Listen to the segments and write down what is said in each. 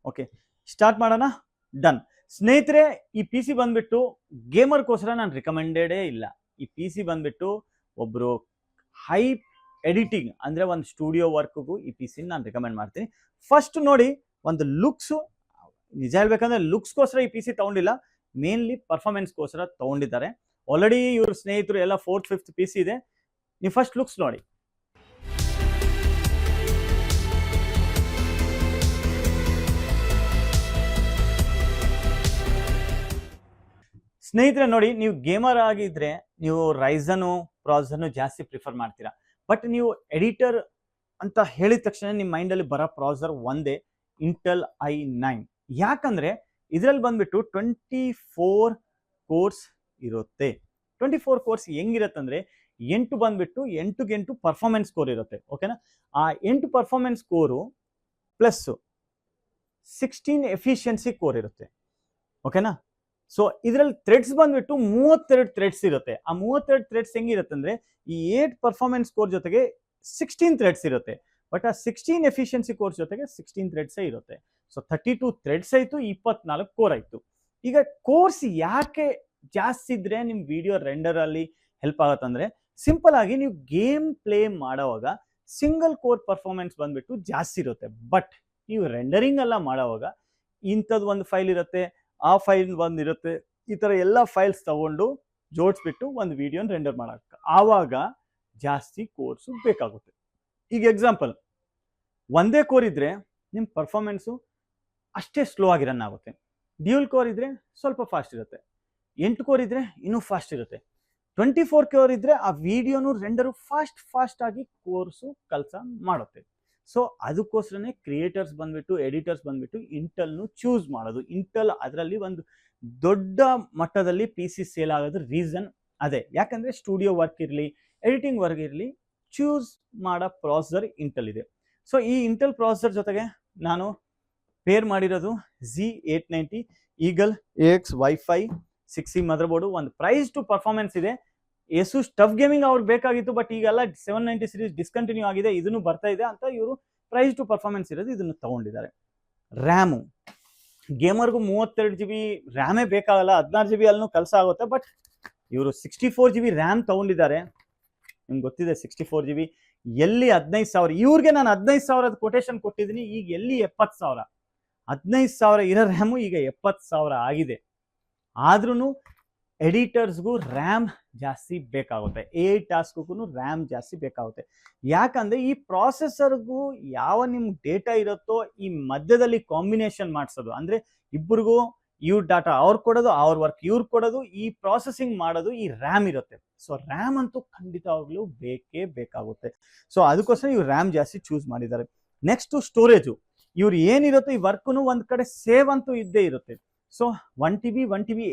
Okay, start ಮಾಡೋಣ. Done. ಸ್ನೇಹಿತರೆ, ಈ ಪಿ ಸಿ ಬಂದ್ಬಿಟ್ಟು ಗೇಮರ್ಗೋಸ್ಕರ ನಾನು ರಿಕಮೆಂಡೆಡೇ ಇಲ್ಲ. ಈ ಪಿ ಸಿ ಬಂದ್ಬಿಟ್ಟು ಒಬ್ರು ಹೈ ಎಡಿಟಿಂಗ್ ಅಂದ್ರೆ ಒಂದು ಸ್ಟುಡಿಯೋ ವರ್ಕ್ಗೂ ಈ ಪಿ ಸಿ ನಾನು ರಿಕಮೆಂಡ್ ಮಾಡ್ತೀನಿ. ಫಸ್ಟ್ ನೋಡಿ, ಒಂದು ಲುಕ್ಸು, ನಿಜ ಹೇಳ್ಬೇಕಂದ್ರೆ ಲುಕ್ಸ್ಗೋಸ್ಕರ ಈ ಪಿ ಸಿ ತಗೊಂಡಿಲ್ಲ, ಮೇನ್ಲಿ ಪರ್ಫಾರ್ಮೆನ್ಸ್ಗೋಸ್ಕರ ತಗೊಂಡಿದ್ದಾರೆ. ಆಲ್ರೆಡಿ ಇವ್ರ ಸ್ನೇಹಿತರು ಎಲ್ಲ 4th 5th ಪಿ ಸಿ ಇದೆ. ನೀವು ಫಸ್ಟ್ ಲುಕ್ಸ್ ನೋಡಿ. ಸ್ನೇಹಿತರೆ ನೋಡಿ, ನೀವು ಗೇಮರ್ ಆಗಿದ್ರೆ ನೀವು ರೈಸನು ಪ್ರಾಸೆಸರ್ನು ಜಾಸ್ತಿ ಪ್ರಿಫರ್ ಮಾಡ್ತೀರಾ. ಬಟ್ ನೀವು ಎಡಿಟರ್ ಅಂತ ಹೇಳಿದ ತಕ್ಷಣ ನಿಮ್ಮ ಮೈಂಡಲ್ಲಿ ಬರೋ ಪ್ರಾಸೆಸರ್ ಒಂದೇ, ಇಂಟೆಲ್ i9. ಯಾಕಂದ್ರೆ ಇದರಲ್ಲಿ ಬಂದ್ಬಿಟ್ಟು 24 ಕೋರ್ಸ್ ಇರುತ್ತೆ. 24 ಕೋರ್ಸ್ ಹೆಂಗಿರತ್ತಂದ್ರೆ 8 ಬಂದ್ಬಿಟ್ಟು 8 ಪರ್ಫಾರ್ಮೆನ್ಸ್ ಕೋರ್ ಇರುತ್ತೆ. ಓಕೆನಾ? ಆ 8 ಪರ್ಫಾರ್ಮೆನ್ಸ್ ಕೋರು ಪ್ಲಸ್ 16 ಎಫಿಷಿಯನ್ಸಿ ಕೋರ್ ಇರುತ್ತೆ. ಓಕೆನಾ? ಸೊ ಇದರಲ್ಲಿ ಥ್ರೆಡ್ಸ್ ಬಂದ್ಬಿಟ್ಟು 32 ಥ್ರೆಡ್ಸ್ ಇರುತ್ತೆ. ಆ 32 ಥ್ರೆಡ್ಸ್ ಹೆಂಗಿರುತ್ತೆ ಅಂದ್ರೆ ಈ 8 ಪರ್ಫಾರ್ಮೆನ್ಸ್ ಕೋರ್ ಜೊತೆಗೆ 16 ಥ್ರೆಡ್ಸ್ ಇರುತ್ತೆ. ಬಟ್ ಆ 16 ಎಫಿಷಿಯನ್ಸಿ ಕೋರ್ಸ್ ಜೊತೆಗೆ 16 ಥ್ರೆಡ್ಸೇ ಇರುತ್ತೆ. ಸೊ 32 ಥ್ರೆಡ್ಸ್ ಆಯ್ತು, 24 ಕೋರ್ ಆಯ್ತು. ಈಗ ಕೋರ್ಸ್ ಯಾಕೆ ಜಾಸ್ತಿ ಇದ್ರೆ ನಿಮ್ ವಿಡಿಯೋ ರೆಂಡರ್ ಅಲ್ಲಿ ಹೆಲ್ಪ್ ಆಗತ್ತಂದ್ರೆ, ಸಿಂಪಲ್ ಆಗಿ ನೀವು ಗೇಮ್ ಪ್ಲೇ ಮಾಡೋವಾಗ ಸಿಂಗಲ್ ಕೋರ್ ಪರ್ಫಾರ್ಮೆನ್ಸ್ ಬಂದ್ಬಿಟ್ಟು ಜಾಸ್ತಿ ಇರುತ್ತೆ. ಬಟ್ ನೀವು ರೆಂಡರಿಂಗ್ ಎಲ್ಲ ಮಾಡೋವಾಗ ಇಂಥದ್ದು ಒಂದು ಫೈಲ್ ಇರುತ್ತೆ, ಆ ಫೈಲ್ ಬಂದಿರುತ್ತೆ, ಈ ತರ ಎಲ್ಲ ಫೈಲ್ಸ್ ತಗೊಂಡು ಜೋಡಿಸ್ಬಿಟ್ಟು ಒಂದು ವಿಡಿಯೋನ ರೆಂಡರ್ ಮಾಡಕ್ಕೆ ಆವಾಗ ಜಾಸ್ತಿ ಕೋರ್ಸು ಬೇಕಾಗುತ್ತೆ. ಈಗ ಎಕ್ಸಾಂಪಲ್, ಒಂದೇ ಕೋರ್ ಇದ್ರೆ ನಿಮ್ಮ ಪರ್ಫಾರ್ಮೆನ್ಸು ಅಷ್ಟೇ ಸ್ಲೋ ಆಗಿ ರನ್ ಆಗುತ್ತೆ. ಡ್ಯೂಲ್ ಕೋರ್ ಇದ್ರೆ ಸ್ವಲ್ಪ ಫಾಸ್ಟ್ ಇರುತ್ತೆ, 8 ಕೋರ್ ಇದ್ರೆ ಇನ್ನೂ ಫಾಸ್ಟ್ ಇರುತ್ತೆ, 24 ಕೋರ್ ಇದ್ರೆ ಆ ವಿಡಿಯೋನು ರೆಂಡರು ಫಾಸ್ಟ್ ಆಗಿ ಕೋರ್ಸು ಕೆಲಸ ಮಾಡುತ್ತೆ. ಸೊ ಅದಕ್ಕೋಸ್ಕರನೇ ಕ್ರಿಯೇಟರ್ಸ್ ಬಂದ್ಬಿಟ್ಟು, ಎಡಿಟರ್ಸ್ ಬಂದ್ಬಿಟ್ಟು ಇಂಟೆಲ್ನು ಚೂಸ್ ಮಾಡೋದು. ಇಂಟೆಲ್ ಅದರಲ್ಲಿ ಒಂದು ದೊಡ್ಡ ಮಟ್ಟದಲ್ಲಿ ಪಿ ಸಿ ಸೇಲ್ ಆಗೋದು ರೀಸನ್ ಅದೇ. ಯಾಕಂದ್ರೆ ಸ್ಟುಡಿಯೋ ವರ್ಕ್ ಇರಲಿ, ಎಡಿಟಿಂಗ್ ವರ್ಕ್ ಇರಲಿ, ಚೂಸ್ ಮಾಡೋ ಪ್ರಾಸೆಸರ್ ಇಂಟೆಲ್ ಇದೆ. ಸೊ ಈ ಇಂಟೆಲ್ ಪ್ರಾಸೆಸರ್ ಜೊತೆಗೆ ನಾನು ಪೇರ್ ಮಾಡಿರೋದು Z890 eagle AX Wi-Fi 6E mother board. ಒಂದು ಪ್ರೈಸ್ ಟು ಪರ್ಫಾರ್ಮೆನ್ಸ್ ಇದೆ. ಎಸುಸ್ ಟಫ್ ಗೇಮಿಂಗ್ ಅವ್ರಿಗೆ ಬೇಕಾಗಿತ್ತು, ಬಟ್ ಈಗೆಲ್ಲ 790 ಸೀರೀಸ್ ಡಿಸ್ಕಂಟಿನ್ಯೂ ಆಗಿದೆ, ಇದನ್ನು ಬರ್ತಾ ಇದೆ ಅಂತ ಇವರು ಪ್ರೈಸ್ ಟು ಪರ್ಫಾರ್ಮೆನ್ಸ್ ಇರೋದು ಇದನ್ನು ತಗೊಂಡಿದ್ದಾರೆ. ರ್ಯಾಮು ಗೇಮರ್ಗೂ 32 GB ರ್ಯಾಮೇ ಬೇಕಾಗಲ್ಲ, 16 GB ಅಲ್ಲೂ ಕೆಲಸ ಆಗುತ್ತೆ. ಬಟ್ ಇವರು 64 GB ರ್ಯಾಮ್ ತಗೊಂಡಿದ್ದಾರೆ. ನಿಮ್ಗೆ ಗೊತ್ತಿದೆ 64 GB ಎಲ್ಲಿ 15,000, ಇವ್ರಿಗೆ ನಾನು 15,000 ಕೊಟೇಶನ್ ಕೊಟ್ಟಿದ್ದೀನಿ. ಈಗ ಎಲ್ಲಿ 70,000, 15,000 ಇರೋ ರ್ಯಾಮು ಈಗ 70,000 ಆಗಿದೆ. ಆದ್ರೂ ಎಡಿಟರ್ಸ್ಗೂ ರ್ಯಾಮ್ ಜಾಸ್ತಿ ಬೇಕಾಗುತ್ತೆ, ಟಾಸ್ಕ್ಗೂ ರ್ಯಾಮ್ ಜಾಸ್ತಿ ಬೇಕಾಗುತ್ತೆ. ಯಾಕಂದ್ರೆ ಈ ಪ್ರಾಸೆಸರ್ಗೂ ಯಾವ ನಿಮ್ಗೆ ಡೇಟಾ ಇರುತ್ತೋ ಈ ಮಧ್ಯದಲ್ಲಿ ಕಾಂಬಿನೇಷನ್ ಮಾಡಿಸೋದು, ಅಂದ್ರೆ ಇಬ್ಬರಿಗೂ ಇವ್ರ ಡಾಟಾ ಅವ್ರು ಕೊಡೋದು, ಅವ್ರ ವರ್ಕ್ ಇವ್ರು ಕೊಡೋದು, ಈ ಪ್ರಾಸೆಸಿಂಗ್ ಮಾಡೋದು ಈ ರ್ಯಾಮ್ ಇರುತ್ತೆ. ಸೊ ರ್ಯಾಮ್ ಅಂತೂ ಖಂಡಿತವಾಗ್ಲೂ ಬೇಕೇ ಬೇಕಾಗುತ್ತೆ. ಸೊ ಅದಕ್ಕೋಸ್ಕರ ಇವ್ರು ರ್ಯಾಮ್ ಜಾಸ್ತಿ ಚೂಸ್ ಮಾಡಿದ್ದಾರೆ. ನೆಕ್ಸ್ಟ್ ಸ್ಟೋರೇಜು, ಇವ್ರು ಏನಿರುತ್ತೋ ಈ ವರ್ಕ್ನು ಒಂದ್ ಕಡೆ ಸೇವ್ ಅಂತೂ ಇದ್ದೇ ಇರುತ್ತೆ. ಸೊ 1 TB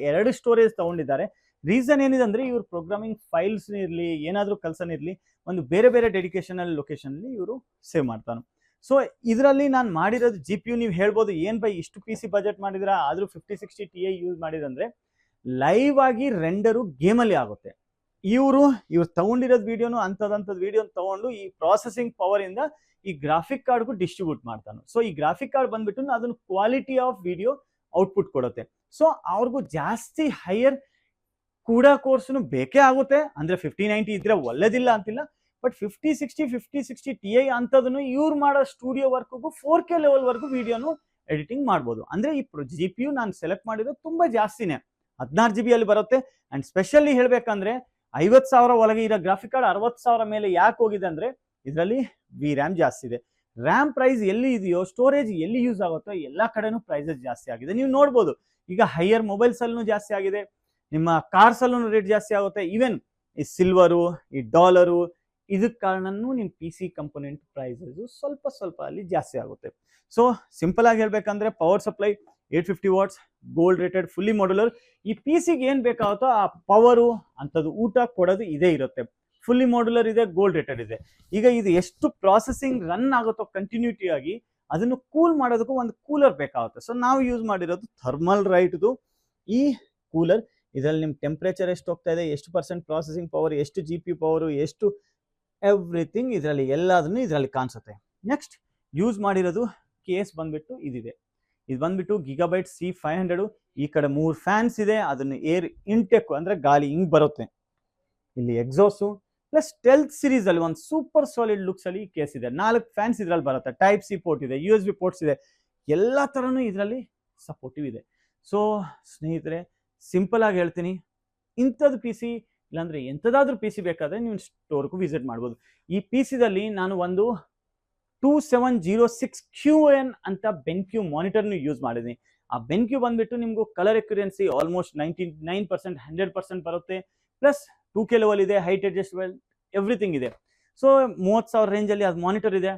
2 ಸ್ಟೋರೇಜ್ ತಗೊಂಡಿದ್ದಾರೆ. ರೀಸನ್ ಏನಿದೆ ಅಂದ್ರೆ ಇವ್ರು ಪ್ರೋಗ್ರಾಮಿಂಗ್ ಫೈಲ್ಸ್ ಇರಲಿ, ಏನಾದರೂ ಕೆಲಸನ ಇರಲಿ, ಒಂದು ಬೇರೆ ಬೇರೆ ಡೆಡಿಕೇಶನಲ್ ಲೊಕೇಶನ್ ಅಲ್ಲಿ ಇವರು ಸೇವ್ ಮಾಡ್ತಾನೆ. ಸೊ ಇದರಲ್ಲಿ ನಾನು ಮಾಡಿರೋದು GPU, ನೀವು ಹೇಳ್ಬೋದು ಏನ್ ಬೈ ಇಷ್ಟು ಪಿ ಸಿ ಬಜೆಟ್ ಮಾಡಿದ್ರ, ಆದ್ರೂ 5060 Ti ಯೂಸ್ ಮಾಡಿದಂದ್ರೆ ಲೈವ್ ಆಗಿ ರೆಂಡರು ಗೇಮಲ್ಲಿ ಆಗುತ್ತೆ. ಇವ್ರು ತಗೊಂಡಿರೋದು ವಿಡಿಯೋನು ಅಂಥದ್ದು ವಿಡಿಯೋ ತಗೊಂಡು ಈ ಪ್ರಾಸೆಸಿಂಗ್ ಪವರ್ ಇಂದ ಈ ಗ್ರಾಫಿಕ್ ಕಾರ್ಡ್ಗೂ ಡಿಸ್ಟ್ರಿಬ್ಯೂಟ್ ಮಾಡ್ತಾನೆ. ಸೊ ಈ ಗ್ರಾಫಿಕ್ ಕಾರ್ಡ್ ಬಂದ್ಬಿಟ್ಟು ಅದನ್ನು ಕ್ವಾಲಿಟಿ ಆಫ್ ವಿಡಿಯೋ ಔಟ್ಪುಟ್ ಕೊಡುತ್ತೆ. ಸೊ ಅವ್ರಿಗೂ ಜಾಸ್ತಿ ಹೈಯರ್ ಕೂಡ ಕೋರ್ಸ್ನು ಬೇಕೇ ಆಗುತ್ತೆ. ಅಂದ್ರೆ 5090 ಇದ್ರೆ ಒಳ್ಳೇದಿಲ್ಲ ಅಂತಿಲ್ಲ, ಬಟ್ 5060 Ti ಅಂತದನ್ನು ಇವ್ರು ಮಾಡೋ ಸ್ಟುಡಿಯೋ ವರ್ಕ್ಗೂ 4K ಲೆವೆಲ್ ವರ್ಗು ವಿಡಿಯೋನು ಎಡಿಟಿಂಗ್ ಮಾಡ್ಬೋದು. ಅಂದ್ರೆ ಈ GPU ನಾನು ಸೆಲೆಕ್ಟ್ ಮಾಡಿರೋದು ತುಂಬಾ ಜಾಸ್ತಿನೇ, 16 GB ಅಲ್ಲಿ ಬರುತ್ತೆ. ಅಂಡ್ ಸ್ಪೆಷಲಿ ಹೇಳ್ಬೇಕಂದ್ರೆ 50,000 ಒಳಗೆ ಇರೋ ಗ್ರಾಫಿಕ್ ಕಾರ್ಡ್ 60,000 ಮೇಲೆ ಯಾಕೆ ಹೋಗಿದೆ ಅಂದ್ರೆ ಇದರಲ್ಲಿ ರ್ಯಾಮ್ ಜಾಸ್ತಿ ಇದೆ. ರ್ಯಾಮ್ ಪ್ರೈಸ್ ಎಲ್ಲಿ ಇದೆಯೋ, ಸ್ಟೋರೇಜ್ ಎಲ್ಲಿ ಯೂಸ್ ಆಗುತ್ತೋ ಎಲ್ಲಾ ಕಡೆನೂ ಪ್ರೈಸಸ್ ಜಾಸ್ತಿ ಆಗಿದೆ. ನೀವು ನೋಡ್ಬೋದು ಈಗ ಹೈಯರ್ ಮೊಬೈಲ್ಸ್ ಅಲ್ಲೂ ಜಾಸ್ತಿ ಆಗಿದೆ, ನಿಮ್ಮ ಕಾರ್ಸ್ ಅಲ್ಲೂ ರೇಟ್ ಜಾಸ್ತಿ ಆಗುತ್ತೆ. ಈವನ್ ಈ ಸಿಲ್ವರು, ಈ ಡಾಲರು, ಇದಕ್ಕೆ ಕಾರಣನೂ ನಿಮ್ಮ ಪಿ ಸಿ ಕಂಪೋನೆಂಟ್ ಪ್ರೈಸಸ್ ಸ್ವಲ್ಪ ಅಲ್ಲಿ ಜಾಸ್ತಿ ಆಗುತ್ತೆ. ಸೊ ಸಿಂಪಲ್ ಆಗಿ ಹೇಳ್ಬೇಕಂದ್ರೆ power supply 850 what's, gold rated, fully modular. ಈ ಪಿ ಸಿಗೆ ಏನ್ ಬೇಕಾಗುತ್ತೋ ಆ ಪವರು ಅಂಥದ್ದು ಊಟ ಕೊಡೋದು ಇದೇ ಇರುತ್ತೆ. ಫುಲ್ಲಿ ಮಾಡ್ಯುಲರ್ ಇದೆ, ಗೋಲ್ಡ್ ರೇಟೆಡ್ ಇದೆ. ಈಗ ಇದು ಎಷ್ಟು ಪ್ರಾಸೆಸಿಂಗ್ ರನ್ ಆಗುತ್ತೋ ಕಂಟಿನ್ಯೂಟಿ ಆಗಿ, ಅದನ್ನು ಕೂಲ್ ಮಾಡೋದಕ್ಕೂ ಒಂದು ಕೂಲರ್ ಬೇಕಾಗುತ್ತೆ. ಸೊ ನಾವು ಯೂಸ್ ಮಾಡಿರೋದು ಥರ್ಮಲ್ ರೈಟ್ದು ಈ ಕೂಲರ್. ಇದರಲ್ಲಿ ನಿಮ್ಮ ಟೆಂಪ್ರೇಚರ್ ಎಷ್ಟು ಹೋಗ್ತಾ ಇದೆ, ಎಷ್ಟು % ಪ್ರಾಸೆಸಿಂಗ್ ಪವರ್, ಎಷ್ಟು GPU ಪವರು, ಎಷ್ಟು ಎವ್ರಿಥಿಂಗ್ ಇದರಲ್ಲಿ ಎಲ್ಲದನ್ನು ಇದರಲ್ಲಿ ಕಾಣಿಸುತ್ತೆ. ನೆಕ್ಸ್ಟ್ ಯೂಸ್ ಮಾಡಿರೋದು ಕೇಸ್ ಬಂದ್ಬಿಟ್ಟು ಇದಿದೆ. ಇದು ಬಂದ್ಬಿಟ್ಟು ಗಿಗಾಬೈಟ್ C500. ಈ ಕಡೆ 3 ಫ್ಯಾನ್ಸ್ ಇದೆ, ಅದನ್ನು ಏರ್ ಇಂಟೆಕ್ ಅಂದ್ರೆ ಗಾಳಿ ಹಿಂಗ್ ಬರುತ್ತೆ. ಇಲ್ಲಿ ಎಕ್ಸಾಸು ಪ್ಲಸ್ ಸ್ಟೆಲ್ತ್ ಸೀರೀಸ್ ಅಲ್ಲಿ ಒಂದು ಸೂಪರ್ ಸಾಲಿಡ್ ಲುಕ್ಸ್ ಅಲ್ಲಿ ಕೇಸ್ ಇದೆ. 4 ಫ್ಯಾನ್ಸ್ ಇದ್ರಲ್ಲಿ ಬರುತ್ತೆ, ಟೈಪ್ ಸಿ ಪೋರ್ಟ್ ಇದೆ, USB ಪೋರ್ಟ್ಸ್ ಇದೆ, ಎಲ್ಲ ತರನು ಇದರಲ್ಲಿ ಸಪೋರ್ಟಿವ್ ಇದೆ. ಸೊ ಸ್ನೇಹಿತರೆ, ಸಿಂಪಲ್ ಆಗಿ ಹೇಳ್ತೀನಿ, ಇಂಥದ್ದು ಪಿ ಸಿ ಇಲ್ಲಾಂದ್ರೆ ಎಂಥದಾದ್ರೂ ಪಿ ಸಿ ಬೇಕಾದ್ರೆ ನೀವು ಸ್ಟೋರ್ಗೂ ವಿಸಿಟ್ ಮಾಡ್ಬೋದು. ಈ ಪಿ ಸಿದಲ್ಲಿ ನಾನು ಒಂದು 2706QN ಅಂತ ಬೆನ್ಕ್ಯೂ ಮಾನಿಟರ್ನು ಯೂಸ್ ಮಾಡಿದ್ದೀನಿ. ಆ ಬೆನ್ಕ್ಯೂ ಬಂದ್ಬಿಟ್ಟು ನಿಮ್ಗೂ ಕಲರ್ ಎಕ್ಯುರೆನ್ಸಿ ಆಲ್ಮೋಸ್ಟ್ 99%, 100% ಬರುತ್ತೆ. ಪ್ಲಸ್ 2K ಲೆವೆಲ್ ಇದೆ, ಹೈಟ್ ಅಡ್ಜಸ್ಟಬಲ್, ಎವ್ರಿಥಿಂಗ್ ಇದೆ. ಸೊ 30,000 ರೇಂಜಲ್ಲಿ ಅದು ಮಾನಿಟರ್ ಇದೆ.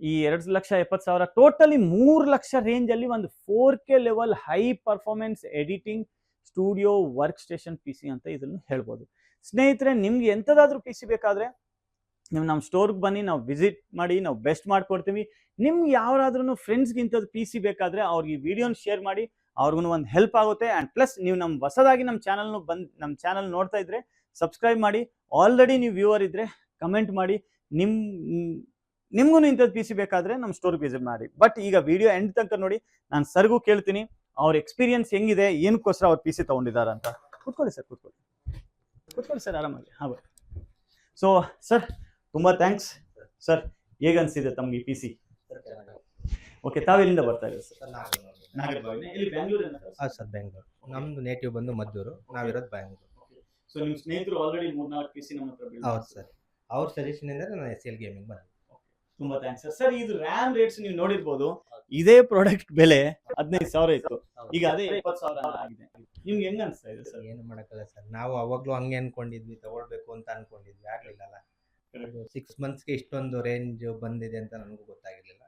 ಈ 2,70,000 ಟೋಟಲಿ 3 ಲಕ್ಷ ರೇಂಜಲ್ಲಿ ಒಂದು 4K level high performance editing studio work station P C ಅಂತ ಇದನ್ನು ಹೇಳ್ಬೋದು. ಸ್ನೇಹಿತರೆ, ನಿಮ್ಗೆ ಎಂಥದಾದ್ರೂ ಪಿ ಸಿ ಬೇಕಾದ್ರೆ ನೀವು ನಮ್ಮ ಸ್ಟೋರ್ಗೆ ಬನ್ನಿ, ನಾವು ವಿಸಿಟ್ ಮಾಡಿ, ನಾವು ಬೆಸ್ಟ್ ಮಾಡ್ಕೊಡ್ತೀವಿ. ನಿಮ್ಗೆ ಯಾರಾದ್ರೂ ಫ್ರೆಂಡ್ಸ್ಗೆ ಇಂಥದ್ದು ಪಿ ಸಿ ಬೇಕಾದ್ರೆ ಅವ್ರಿಗೆ ಈ ವಿಡಿಯೋನ ಶೇರ್ ಮಾಡಿ, ಅವ್ರಿಗೂ ಒಂದು ಹೆಲ್ಪ್ ಆಗುತ್ತೆ. ಆ್ಯಂಡ್ ಪ್ಲಸ್ ನೀವು ಹೊಸದಾಗಿ ನಮ್ಮ ಚಾನಲ್ ನೋಡ್ತಾ ಇದ್ರೆ ಸಬ್ಸ್ಕ್ರೈಬ್ ಮಾಡಿ. ಆಲ್ರೆಡಿ ನೀವು ವ್ಯೂವರ್ ಇದ್ರೆ ಕಮೆಂಟ್ ಮಾಡಿ, ನಿಮ್ಗೂ ಇಂಥದ್ದು ಪಿ ಸಿ ಬೇಕಾದ್ರೆ ನಮ್ಮ ಸ್ಟೋರ್ಗೆ ವಿಸಿಟ್ ಮಾಡಿ. ಬಟ್ ಈಗ ವಿಡಿಯೋ ಎಂಡ್ ತನಕ ನೋಡಿ, ನಾನು ಸರ್ಗೂ ಕೇಳ್ತೀನಿ ಅವ್ರ ಎಕ್ಸ್ಪೀರಿಯನ್ಸ್ ಹೆಂಗಿದೆ, ಏನಕ್ಕೋಸ್ಕರ ಅವ್ರು ಪಿ ಸಿ ತೊಗೊಂಡಿದ್ದಾರೆ ಅಂತ. ಕೂತ್ಕೊಳ್ಳಿ ಸರ್ ಆರಾಮಾಗಿ. ಹಾಂ ಬರ್. ಸೊ ಸರ್, ತುಂಬ ಥ್ಯಾಂಕ್ಸ್ ಸರ್. ಹೇಗನ್ಸಿದೆ ತಮ್ಗೆ ಈ ಪಿ ಸಿ? ಓಕೆ, ತಾವೆಲ್ಲಿಂದ ಬರ್ತಾ ಇದ್ದೀವಿ ಸರ್? ನಾಗರಬಾವಿ. ಇಲ್ಲಿ ಬೆಂಗಳೂರಿನ? ಹಾಂ ಸರ್, ಬೆಂಗಳೂರು. ನಮ್ಮದು ನೇಟಿವ್ ಬಂದು ಮದ್ದೂರು, ನಾವಿರೋದು ಬೆಂಗಳೂರು. ಸೊ ನಿಮ್ಮ ಸ್ನೇಹಿತರು ಆಲ್ರೆಡಿ 3-4 ಪಿ ಸಿ ನಮ್ಮ ಹತ್ರ ಬಿಲ್. ಹೌದು ಸರ್, ಅವ್ರ ಸಜೆಷನ್ ಇಂದ ನಾನು SL ಗೇಮಿಂಗ್ ಬಂದೆ. ತುಂಬಾ ಥ್ಯಾಂಕ್ಸ್ ಸರ್. ಸರ್, ಇದು ರ್ಯಾಮ್ ರೇಟ್ಸ್ ನೀವು ನೋಡಿರ್ಬೋದು. ಇದೇ ಪ್ರಾಡಕ್ಟ್ ಬೆಲೆ 15,000 ಇತ್ತು, ಈಗ ಅದೇ 20,000 ಆಗಿದೆ. ನಿಮ್ಗೆ ಹೆಂಗ್ ಅನ್ಸ್ತಾ ಇದೆ ಸರ್? ಏನು ಮಾಡೋಕ್ಕಲ್ಲ ಸರ್, ನಾವು ಅವಾಗಲೂ ಹಂಗೆ ಅನ್ಕೊಂಡಿದ್ವಿ, ತಗೊಳ್ಬೇಕು ಅಂತ ಅನ್ಕೊಂಡಿದ್ವಿ, ಆಗ್ಲಿಲ್ಲಲ್ಲ. 6 ಮಂತ್ಸ್ಗೆ ಇಷ್ಟೊಂದು ರೇಂಜ್ ಬಂದಿದೆ ಅಂತ ನನಗೂ ಗೊತ್ತಾಗಿರ್ಲಿಲ್ಲ.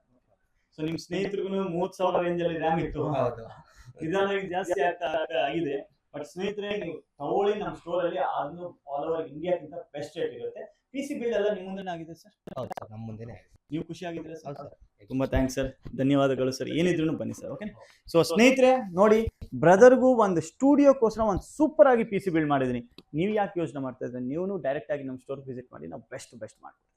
ಸೊ ನಿಮ್ ಸ್ನೇಹಿತರಿಗೂ 30,000 ರೇಂಜ್ ಅಲ್ಲಿ ರ್ಯಾಮ್ ಇತ್ತು. ಹೌದು, ನಿಧಾನವಾಗಿ ಜಾಸ್ತಿ ಆಗಿದೆ. ಬಟ್ ಸ್ನೇಹಿತರೆ, ನೀವು ತಗೊಳ್ಳಿ, ನಮ್ಮ ಸ್ಟೋರ್ ಅಲ್ಲಿ ಅದನ್ನು ಆಲ್ ಓವರ್ ಇಂಡಿಯಾಕ್ಕಿಂತ ಬೆಸ್ಟ್ ರೇಟ್ ಇರುತ್ತೆ. ಪಿ ಸಿ ಬಿಲ್ ಎಲ್ಲ ನಿಮ್ಮ ಮುಂದೆ ಆಗಿದೆ ಸರ್? ಹೌದು ಸರ್, ನಮ್ಮ ಮುಂದೆನೇ ಆಗಿದೆ. ನೀವು ಖುಷಿ ಆಗಿದ್ರೆ ಸರ್? ಹೌದು ಸರ್, ತುಂಬಾ ಥ್ಯಾಂಕ್ಸ್ ಸರ್, ಧನ್ಯವಾದಗಳು ಸರ್. ಏನಿದ್ರು ಬನ್ನಿ ಸರ್. ಓಕೆ. ಸೊ ಸ್ನೇಹಿತರೆ ನೋಡಿ, ಬ್ರದರ್ಗೂ ಒಂದು ಸ್ಟುಡಿಯೋಕ್ಕೋಸ್ಕರ ಒಂದು ಸೂಪರ್ ಆಗಿ ಪಿ ಸಿ ಬಿಲ್ಡ್ ಮಾಡಿದ್ದೀನಿ. ನೀವು ಯಾಕೆ ಯೋಚನೆ ಮಾಡ್ತಾ ಇದ್ರೆ, ನೀವು ಡೈರೆಕ್ಟ್ ಆಗಿ ನಮ್ಮ ಸ್ಟೋರ್ ವಿಸಿಟ್ ಮಾಡಿ, ನಾವು ಬೆಸ್ಟ್ ಮಾಡ್ತೀವಿ.